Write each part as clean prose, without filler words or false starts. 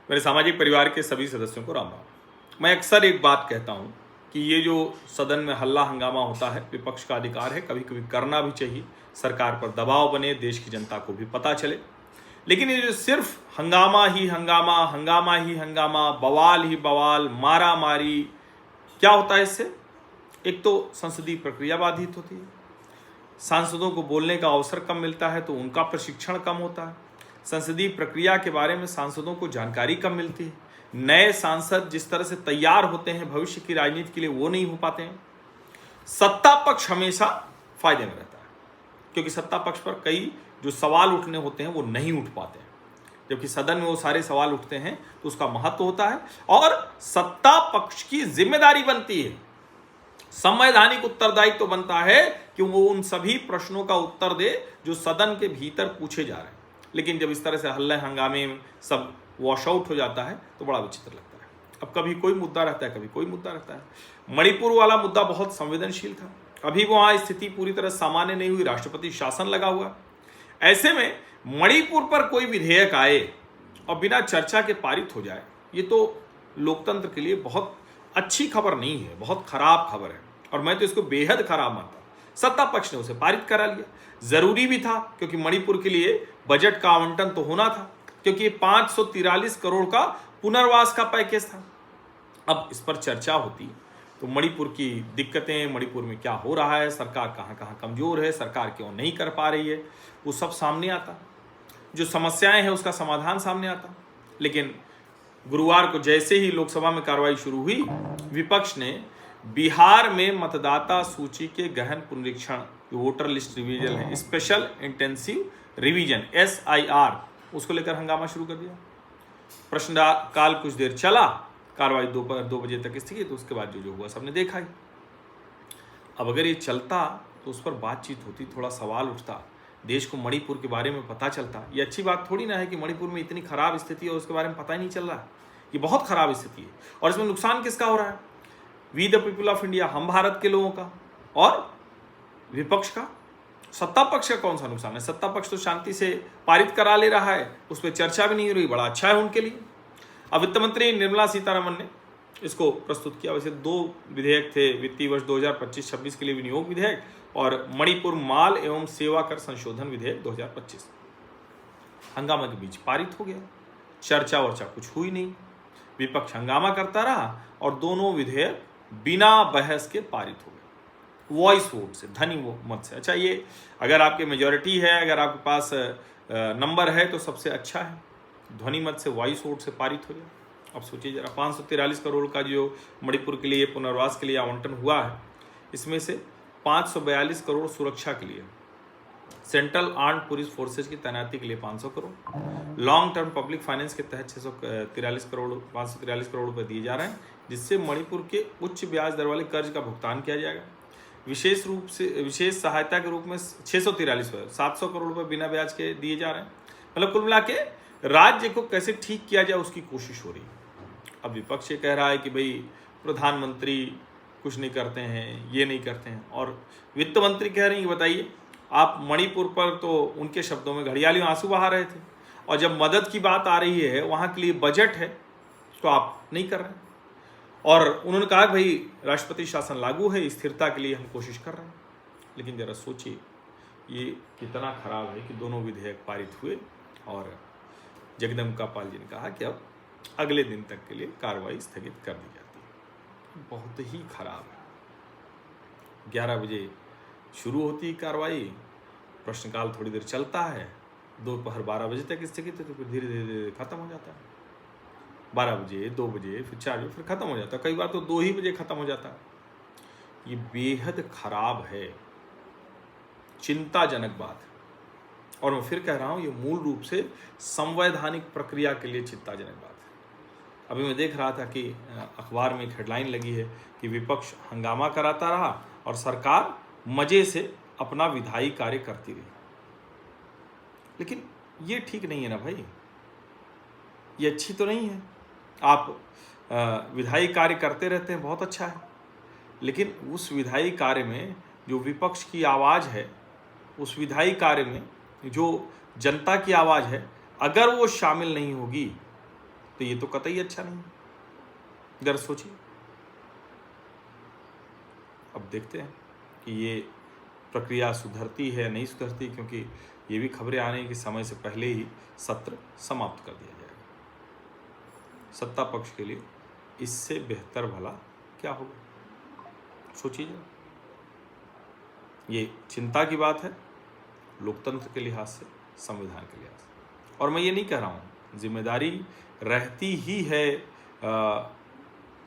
मेरे सामाजिक परिवार के सभी सदस्यों को राम राम। मैं अक्सर एक बात कहता हूं कि ये जो सदन में हल्ला हंगामा होता है, विपक्ष का अधिकार है, कभी कभी करना भी चाहिए, सरकार पर दबाव बने, देश की जनता को भी पता चले। लेकिन ये जो सिर्फ हंगामा ही हंगामा, हंगामा ही हंगामा, बवाल ही बवाल, मारा मारी, क्या होता है इससे? एक तो संसदीय प्रक्रिया बाधित होती है, सांसदों को बोलने का अवसर कम मिलता है तो उनका प्रशिक्षण कम होता है, संसदीय प्रक्रिया के बारे में सांसदों को जानकारी कम मिलती है, नए सांसद जिस तरह से तैयार होते हैं भविष्य की राजनीति के लिए वो नहीं हो पाते हैं। सत्ता पक्ष हमेशा फायदे में रहता है क्योंकि सत्ता पक्ष पर कई जो सवाल उठने होते हैं वो नहीं उठ पाते हैं, जबकि सदन में वो सारे सवाल उठते हैं तो उसका महत्व होता है और सत्ता पक्ष की जिम्मेदारी बनती है, संवैधानिक उत्तरदायित्व तो बनता है कि वो उन सभी प्रश्नों का उत्तर दे जो सदन के भीतर पूछे जा रहे हैं। लेकिन जब इस तरह से हल्ले हंगामे में सब वॉश आउट हो जाता है तो बड़ा विचित्र लगता है। अब कभी कोई मुद्दा रहता है, कभी कोई मुद्दा रहता है। मणिपुर वाला मुद्दा बहुत संवेदनशील था, अभी वहां स्थिति पूरी तरह सामान्य नहीं हुई, राष्ट्रपति शासन लगा हुआ। ऐसे में मणिपुर पर कोई विधेयक आए और बिना चर्चा के पारित हो जाए, ये तो लोकतंत्र के लिए बहुत अच्छी खबर नहीं है, बहुत खराब खबर है और मैं तो इसको बेहद खराब मानता हूं। सत्ता पक्ष ने उसे पारित करा लिया, जरूरी भी था क्योंकि मणिपुर के लिए बजट का आवंटन तो होना था, क्योंकि 543 करोड़ का पुनर्वास का पैकेज था। अब इस पर चर्चा होती तो मणिपुर की दिक्कतें, मणिपुर में क्या हो रहा है, सरकार कहां कहां कमजोर है, सरकार क्यों नहीं कर पा रही है, वो सब सामने आता, जो समस्याएं हैं उसका समाधान सामने आता। लेकिन गुरुवार को जैसे ही लोकसभा में कार्रवाई शुरू हुई, विपक्ष ने बिहार में मतदाता सूची के गहन पुनरीक्षण, वोटर लिस्ट रिवीजन है, स्पेशल इंटेंसिव रिवीजन SIR, उसको लेकर हंगामा शुरू कर दिया। प्रश्नकाल कुछ देर चला, कार्रवाई दोपहर 2 बजे तक स्थगित, तो उसके बाद जो हुआ सबने देखा ही। अब अगर ये चलता तो उस पर बातचीत होती, थोड़ा सवाल उठता, देश को मणिपुर के बारे में पता चलता। ये अच्छी बात थोड़ी ना है कि मणिपुर में इतनी खराब स्थिति है और उसके बारे में पता ही नहीं चल रहा। ये बहुत खराब स्थिति है और इसमें नुकसान किसका हो रहा है? We the people of India, हम भारत के लोगों का, और विपक्ष का। सत्ता पक्ष का कौन सा नुकसान है? सत्ता पक्ष तो शांति से पारित करा ले रहा है, उस पर चर्चा भी नहीं हो रही, बड़ा अच्छा है उनके लिए। अब वित्त मंत्री निर्मला सीतारमण ने इसको प्रस्तुत किया। वैसे 2 विधेयक थे, वित्तीय वर्ष 2025-26 के लिए विनियोग विधेयक और मणिपुर माल एवं सेवा कर संशोधन विधेयक 2025। हंगामा के बीच पारित हो गया, चर्चा वर्चा कुछ हुई नहीं, विपक्ष हंगामा करता रहा और दोनों विधेयक बिना बहस के पारित हो गए, वॉइस वोट से, ध्वनि मत से। अच्छा, ये अगर आपके मेजॉरिटी है, अगर आपके पास नंबर है तो सबसे अच्छा है, ध्वनि मत से, वॉइस वोट से पारित हो गया। अब सोचिए जरा, 543 करोड़ का जो मणिपुर के लिए पुनर्वास के लिए आवंटन हुआ है, इसमें से 542 करोड़ सुरक्षा के लिए, सेंट्रल आर्म्ड पुलिस फोर्सेज की तैनाती के लिए 500 crore, long term public finance के तहत 543 करोड़ रुपए दिए जा रहे हैं, जिससे मणिपुर के उच्च ब्याज दर वाले कर्ज का भुगतान किया जाएगा। विशेष सहायता के रूप में 700 करोड़ रुपए बिना ब्याज के दिए जा रहे हैं। मतलब कुल मिला के राज्य को कैसे ठीक किया जाए उसकी कोशिश हो रही है। अब विपक्ष ये कह रहा है कि भाई प्रधानमंत्री कुछ नहीं करते हैं, ये नहीं करते हैं, और वित्त मंत्री कह रहे हैं कि बताइए, आप मणिपुर पर तो उनके शब्दों में घड़ियाली आंसू बहा रहे थे, और जब मदद की बात आ रही है, वहां के लिए बजट है, तो आप नहीं कर रहे हैं। और उन्होंने कहा कि भाई राष्ट्रपति शासन लागू है, स्थिरता के लिए हम कोशिश कर रहे हैं। लेकिन जरा सोचिए ये कितना खराब है कि दोनों विधेयक पारित हुए और जगदम्बिका पाल जी ने कहा कि अब अगले दिन तक के लिए कार्रवाई स्थगित कर दी जाती है। बहुत ही खराब है। 11 बजे शुरू होती है कार्रवाई, प्रश्नकाल थोड़ी देर चलता है, दोपहर 12 बजे तक स्थगित है, तो फिर धीरे धीरे खत्म हो जाता है। 12 बजे, 2 बजे, फिर 4 बजे, फिर खत्म हो जाता है। कई बार तो 2 ही बजे खत्म हो जाता है। ये बेहद खराब है, चिंताजनक बात है। और मैं फिर कह रहा हूं, ये मूल रूप से संवैधानिक प्रक्रिया के लिए चिंताजनक बात है। अभी मैं देख रहा था कि अखबार में एक हेडलाइन लगी है कि विपक्ष हंगामा कराता रहा और सरकार मजे से अपना विधायी कार्य करती रही। लेकिन ये ठीक नहीं है ना भाई, ये अच्छी तो नहीं है। आप विधायी कार्य करते रहते हैं, बहुत अच्छा है, लेकिन उस विधायी कार्य में जो विपक्ष की आवाज़ है, उस विधायी कार्य में जो जनता की आवाज़ है, अगर वो शामिल नहीं होगी तो ये तो कतई अच्छा नहीं है। जरा सोचिए। अब देखते हैं कि ये प्रक्रिया सुधरती है या नहीं सुधरती, क्योंकि ये भी खबरें आने की समय से पहले ही सत्र समाप्त कर दिया जाएगा। सत्ता पक्ष के लिए इससे बेहतर भला क्या होगा, सोचिए जरा। ये चिंता की बात है लोकतंत्र के लिहाज से, संविधान के लिहाज से। और मैं ये नहीं कह रहा हूँ, जिम्मेदारी रहती ही है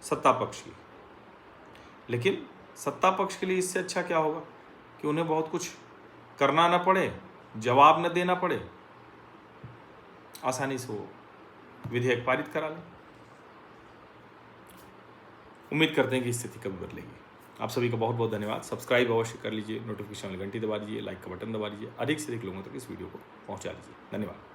सत्ता पक्ष की, लेकिन सत्ता पक्ष के लिए इससे अच्छा क्या होगा कि उन्हें बहुत कुछ करना ना पड़े, जवाब न देना पड़े, आसानी से वो विधेयक पारित करा लें। उम्मीद करते हैं कि स्थिति कभी बदलेगी। आप सभी का बहुत बहुत धन्यवाद। सब्सक्राइब अवश्य कर लीजिए, नोटिफिकेशन वाली घंटी दबा दीजिए, लाइक का बटन दबा दीजिए, अधिक से अधिक लोगों तक इस वीडियो को पहुंचा दीजिए। धन्यवाद।